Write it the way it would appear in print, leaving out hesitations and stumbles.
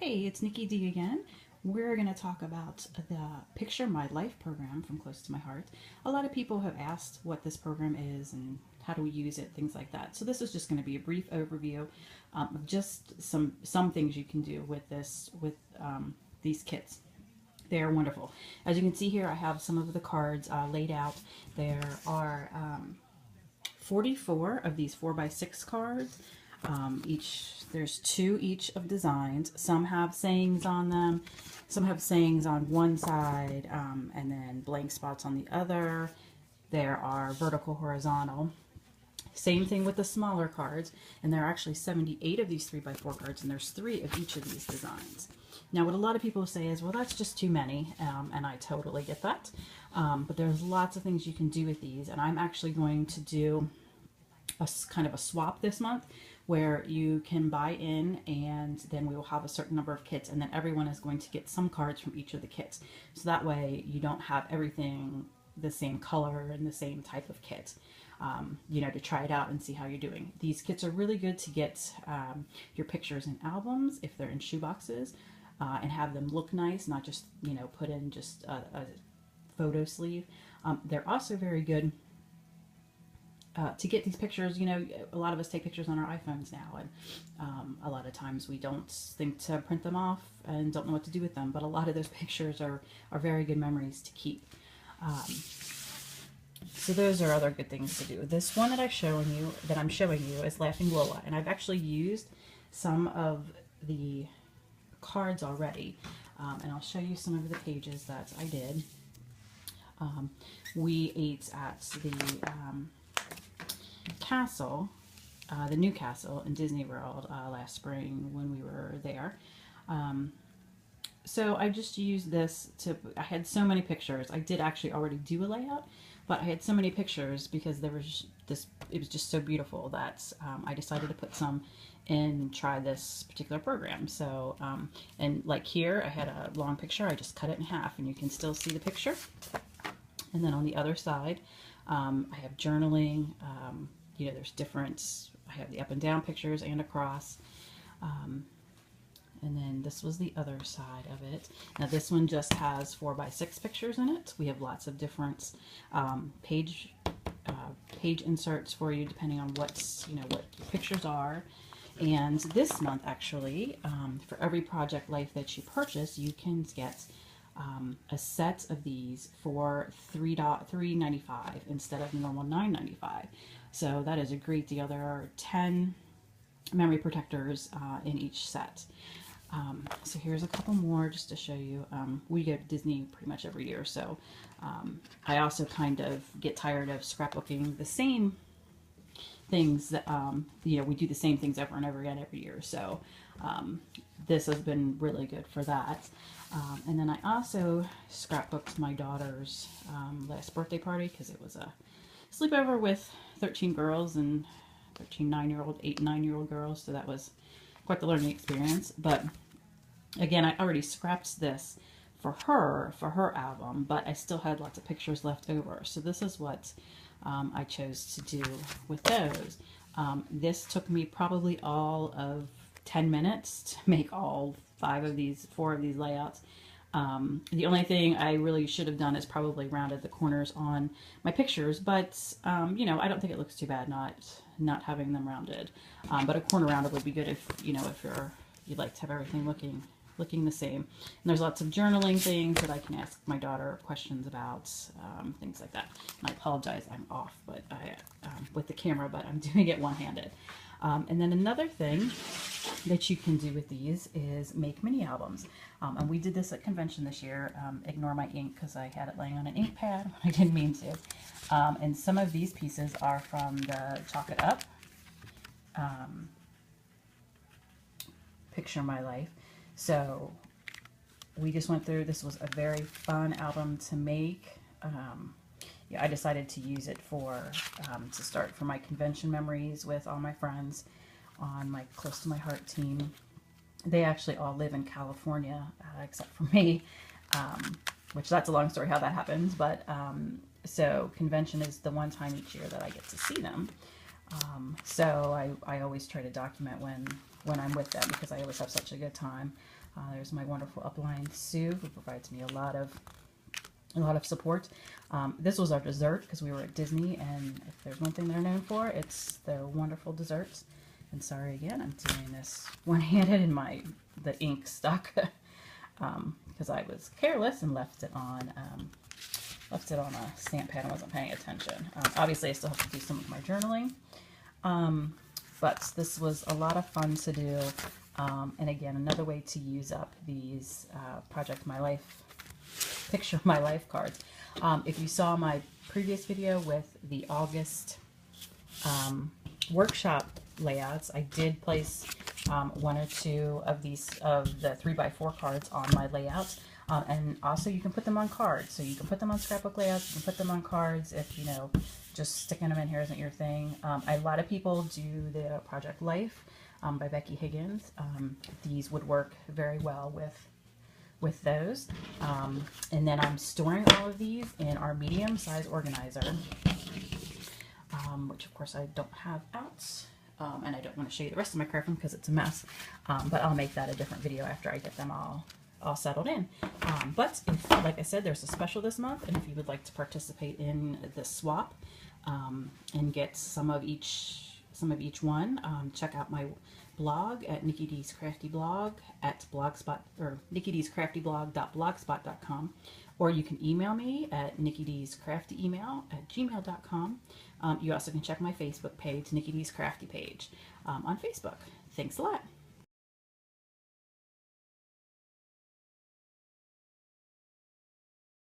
Hey, it's Nikki D again. We're going to talk about the Picture My Life program from Close to My Heart. A lot of people have asked what this program is and how do we use it, things like that. So this is just going to be a brief overview of just some things you can do with these kits. They are wonderful. As you can see here, I have some of the cards laid out. There are 44 of these 4x6 cards. There's two each of designs. Some have sayings on them. Some have sayings on one side and then blank spots on the other. There are vertical, horizontal. Same thing with the smaller cards, and there are actually 78 of these 3x4 cards, and there's 3 of each of these designs. Now, what a lot of people say is, well, that's just too many, and I totally get that. But there's lots of things you can do with these, and I'm actually going to do a kind of a swap this month where you can buy in and then we will have a certain number of kits, and then everyone is going to get some cards from each of the kits. So that way you don't have everything the same color and the same type of kit. To try it out and see how you're doing. These kits are really good to get your pictures in albums if they're in shoe boxes and have them look nice, not just, put in just a photo sleeve. They're also very good to get these pictures. A lot of us take pictures on our iPhones now, and a lot of times we don't think to print them off and don't know what to do with them, but a lot of those pictures are very good memories to keep. So those are other good things to do. This one that I'm showing you is Laughing Lola, and I've actually used some of the cards already, and I'll show you some of the pages that I did. We ate at the castle, the new castle in Disney World last spring when we were there. So I just used this I had so many pictures. I did actually already do a layout, but I had so many pictures because it was just so beautiful that I decided to put some in and try this particular program. So, and like here, I had a long picture. I just cut it in half and you can still see the picture. And then on the other side, I have journaling. There's I have the up and down pictures and across. And then this was the other side of it. Now this one just has 4x6 pictures in it. We have lots of different page inserts for you depending on what your pictures are. And this month actually, for every Project Life that you purchase, you can get a set of these for $3.95 instead of the normal $9.95. So that is a great deal. There are 10 memory protectors in each set. So here's a couple more just to show you. We go to Disney pretty much every year, so I also kind of get tired of scrapbooking the same things that, we do the same things over and over again every year. So this has been really good for that. And then I also scrapbooked my daughter's last birthday party because it was a sleepover with 13 girls and 13 8 and 9-year-old girls. So that was quite the learning experience. But again, I already scrapped this for her album, but I still had lots of pictures left over. So this is what I chose to do with those. This took me probably all of 10 minutes to make all 4 of these layouts. The only thing I really should have done is probably rounded the corners on my pictures, but I don't think it looks too bad not having them rounded. But a corner rounded would be good if you'd like to have everything looking the same. And there's lots of journaling things that I can ask my daughter questions about, things like that. And I apologize, I'm off, but with the camera, but I'm doing it one-handed. And then another thing that you can do with these is make mini albums. And we did this at convention this year. Ignore my ink because I had it laying on an ink pad when I didn't mean to. And some of these pieces are from the Chalk It Up Picture My Life. So we just went through, this was a very fun album to make. I decided to use it to start for my convention memories with all my friends on my Close to My Heart team. They actually all live in California, except for me, which that's a long story how that happens, but so convention is the one time each year that I get to see them. So I always try to document when I'm with them because I always have such a good time. There's my wonderful upline Sue, who provides me a lot of support. This was our dessert because we were at Disney, and if there's one thing they're known for, it's their wonderful desserts. And sorry again, I'm doing this one-handed, and the ink stuck because I was careless and left it on a stamp pad and wasn't paying attention. Obviously, I still have to do some of my journaling, but this was a lot of fun to do. And again, another way to use up these Project My Life, Picture My Life cards. If you saw my previous video with the August workshop layouts, I did place one or two of the 3x4 cards on my layouts. And also you can put them on cards. So you can put them on scrapbook layouts, you can put them on cards if, you know, just sticking them in here isn't your thing. A lot of people do the Project Life by Becky Higgins. These would work very well with those. And then I'm storing all of these in our medium size organizer, which of course I don't have out. And I don't want to show you the rest of my craft room because it's a mess. But I'll make that a different video after I get them all settled in. But if, like I said, there's a special this month, and if you would like to participate in the swap and get some of each one, check out my blog at Nikki D's Crafty Blog at blogspot, or nikkid'scraftyblog.blogspot.com, or you can email me at nikkid'scraftyemail@gmail.com. You also can check my Facebook page, Nikki D's Crafty page, on Facebook. Thanks a lot.